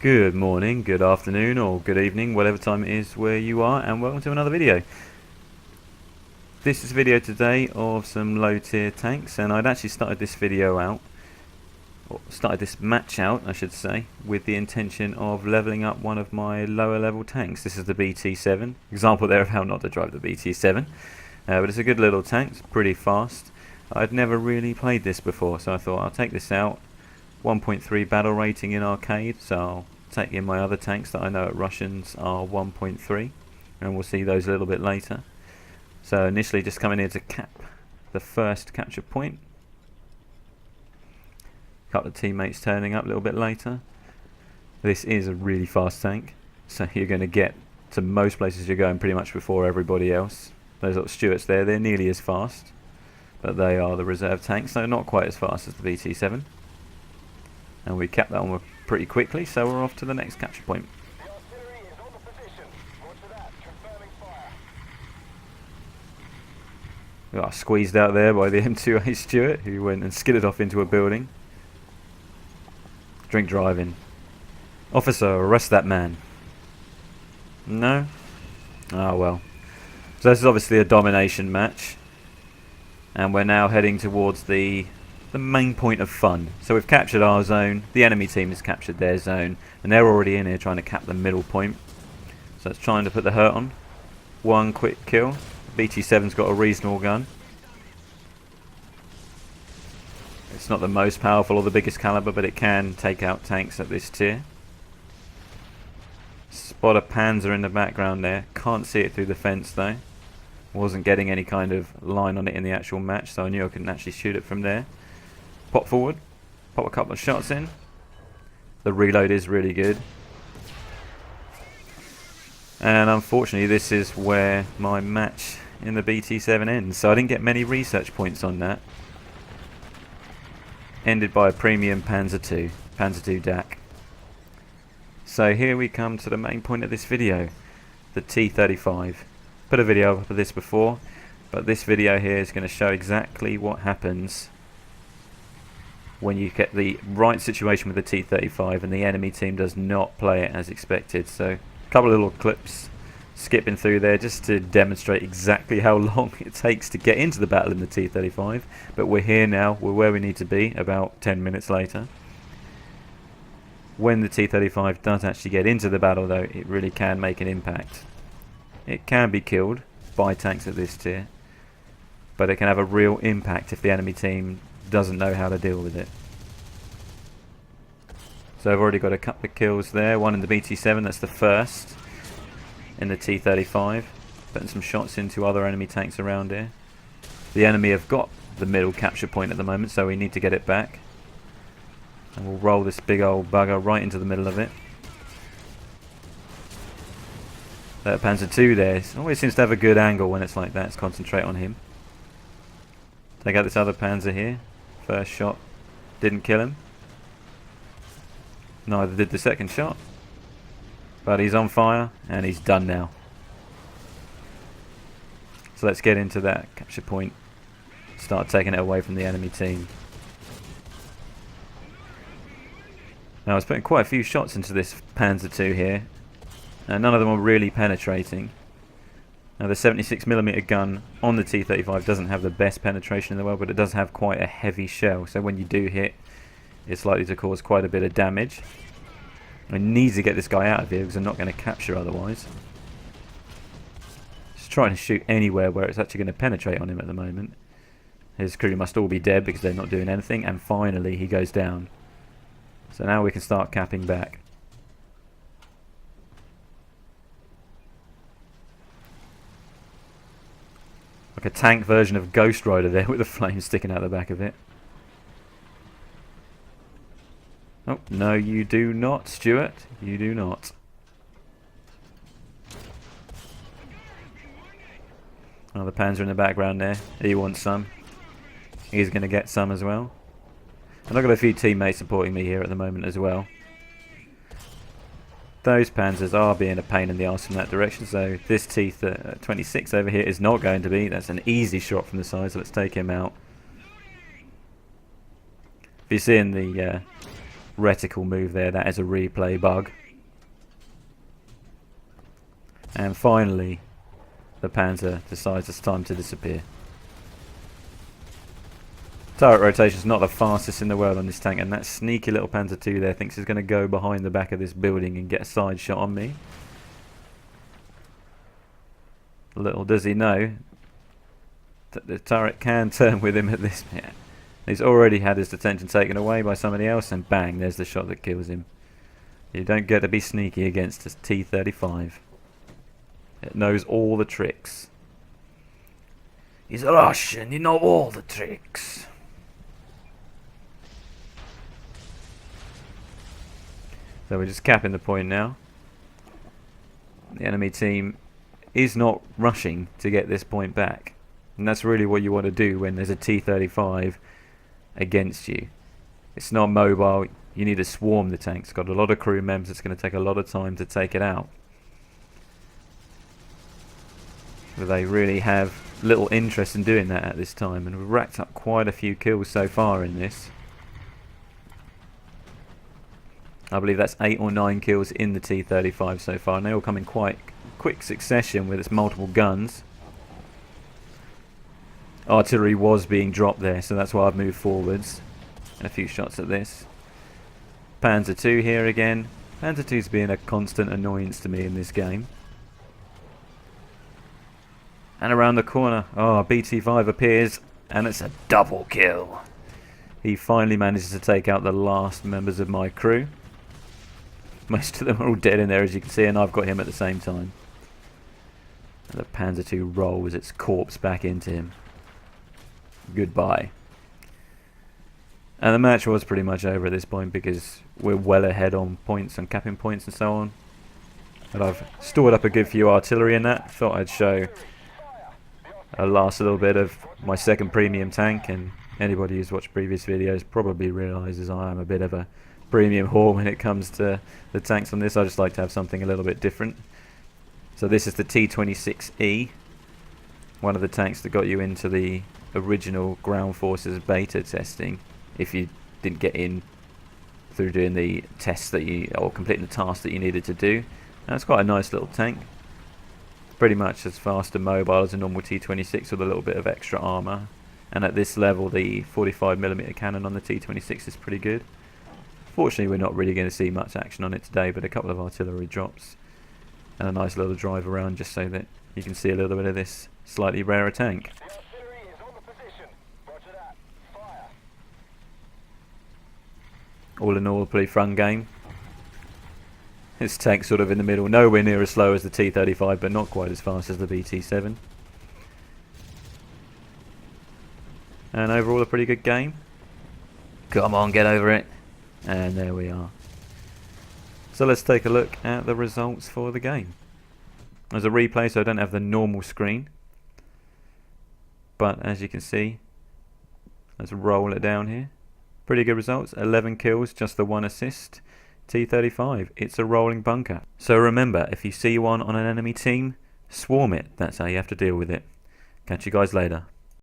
Good morning, good afternoon, or good evening, whatever time it is where you are, and welcome to another video. This is a video today of some low tier tanks, and I'd actually started this video out, or started this match out, I should say, with the intention of leveling up one of my lower level tanks. This is the BT7, example there of how not to drive the BT7, but it's a good little tank, it's pretty fast. I'd never really played this before, so I thought I'll take this out. 1.3 battle rating in arcade, so I'll take in my other tanks that I know at Russians are 1.3, and we'll see those a little bit later. So initially just coming here to cap the first capture point. A couple of teammates turning up a little bit later. This is a really fast tank, so you're going to get to most places you're going pretty much before everybody else. Those little Stuarts there, they're nearly as fast, but they are the reserve tanks, so not quite as fast as the BT7. And we capped that one pretty quickly, so we're off to the next capture point. We got squeezed out there by the M2A Stuart, who went and skidded off into a building. Drink driving. Officer, arrest that man. No? Oh well. So this is obviously a domination match, and we're now heading towards the main point of fun. So we've captured our zone, the enemy team has captured their zone, and they're already in here trying to cap the middle point. So it's trying to put the hurt on. One quick kill. BT7's got a reasonable gun. It's not the most powerful or the biggest caliber, but it can take out tanks at this tier. Spot a Panzer in the background there. Can't see it through the fence though. Wasn't getting any kind of line on it in the actual match, so I knew I couldn't actually shoot it from there. Pop forward, pop a couple of shots in. The reload is really good. And unfortunately this is where my match in the BT7 ends. So I didn't get many research points on that. Ended by a premium Panzer II DAC. So here we come to the main point of this video. The T-35. Put a video up of this before, but this video here is going to show exactly what happens when you get the right situation with the T-35 and the enemy team does not play it as expected. So a couple of little clips skipping through there just to demonstrate exactly how long it takes to get into the battle in the T-35. But we're here now, we're where we need to be about 10 minutes later. When the T-35 does actually get into the battle though, it really can make an impact. It can be killed by tanks at this tier, but it can have a real impact if the enemy team doesn't know how to deal with it. So I've already got a couple of kills there, one in the BT7, that's the first in the T-35, putting some shots into other enemy tanks around here. The enemy have got the middle capture point at the moment, so we need to get it back, and we'll roll this big old bugger right into the middle of it. That Panzer II there always seems to have a good angle when it's like that. Let's concentrate on him. Take out this other Panzer here. First shot didn't kill him. Neither did the second shot. But he's on fire and he's done now. So let's get into that capture point. Start taking it away from the enemy team. Now I was putting quite a few shots into this Panzer II here, and none of them were really penetrating. Now the 76mm gun on the T-35 doesn't have the best penetration in the world, but it does have quite a heavy shell, so when you do hit, it's likely to cause quite a bit of damage. I need to get this guy out of here because I'm not going to capture otherwise. Just trying to shoot anywhere where it's actually going to penetrate on him at the moment. His crew must all be dead because they're not doing anything, and finally he goes down. So now we can start capping back. Like a tank version of Ghost Rider there with the flames sticking out the back of it. Oh, no you do not, Stuart. You do not. Oh, the Panzer in the background there. He wants some. He's going to get some as well. And I've got a few teammates supporting me here at the moment as well. Those Panzers are being a pain in the arse from that direction, so this T-26 over here is not going to be. That's an easy shot from the side, so let's take him out. If you see in the reticle move there. That is a replay bug. And finally, the Panzer decides it's time to disappear. Turret rotation is not the fastest in the world on this tank, and that sneaky little Panzer II there thinks he's going to go behind the back of this building and get a side shot on me. Little does he know that the turret can turn with him at this minute. He's already had his attention taken away by somebody else, and bang, there's the shot that kills him. You don't get to be sneaky against a T-35. It knows all the tricks. He's a Russian, you know all the tricks. So we're just capping the point now. The enemy team is not rushing to get this point back. And that's really what you want to do when there's a T-35 against you. It's not mobile. You need to swarm the tank. It's got a lot of crew members. It's going to take a lot of time to take it out. But they really have little interest in doing that at this time. And we've racked up quite a few kills so far in this. I believe that's 8 or 9 kills in the T-35 so far. And they all come in quite quick succession with its multiple guns. Artillery was being dropped there, so that's why I've moved forwards. And a few shots at this. Panzer II here again. Panzer II's being a constant annoyance to me in this game. And around the corner, BT5 appears, and it's a double kill. He finally manages to take out the last members of my crew. Most of them are all dead in there, as you can see, and I've got him at the same time. And the Panzer II rolls its corpse back into him. Goodbye. And the match was pretty much over at this point because we're well ahead on points and capping points and so on. But I've stored up a good few artillery in that. Thought I'd show a last little bit of my second premium tank, and anybody who's watched previous videos probably realises I am a bit of a premium whore when it comes to the tanks on this. I just like to have something a little bit different. So this is the T-26E, one of the tanks that got you into the original Ground Forces beta testing, if you didn't get in through doing the tests that or completing the task that you needed to do. And it's quite a nice little tank, pretty much as fast and mobile as a normal T-26 with a little bit of extra armour. And at this level, the 45mm cannon on the T-26 is pretty good. Fortunately, we're not really going to see much action on it today, but a couple of artillery drops and a nice little drive around just so that you can see a little bit of this slightly rarer tank. All in all, a pretty fun game. This tank sort of in the middle, nowhere near as slow as the T-35, but not quite as fast as the BT-7. And overall, a pretty good game. Come on, get over it. And there we are. So let's take a look at the results for the game. There's a replay, so I don't have the normal screen. But as you can see, let's roll it down here. Pretty good results. 11 kills, just the 1 assist. T-35, it's a rolling bunker. So remember, if you see one on an enemy team, swarm it. That's how you have to deal with it. Catch you guys later.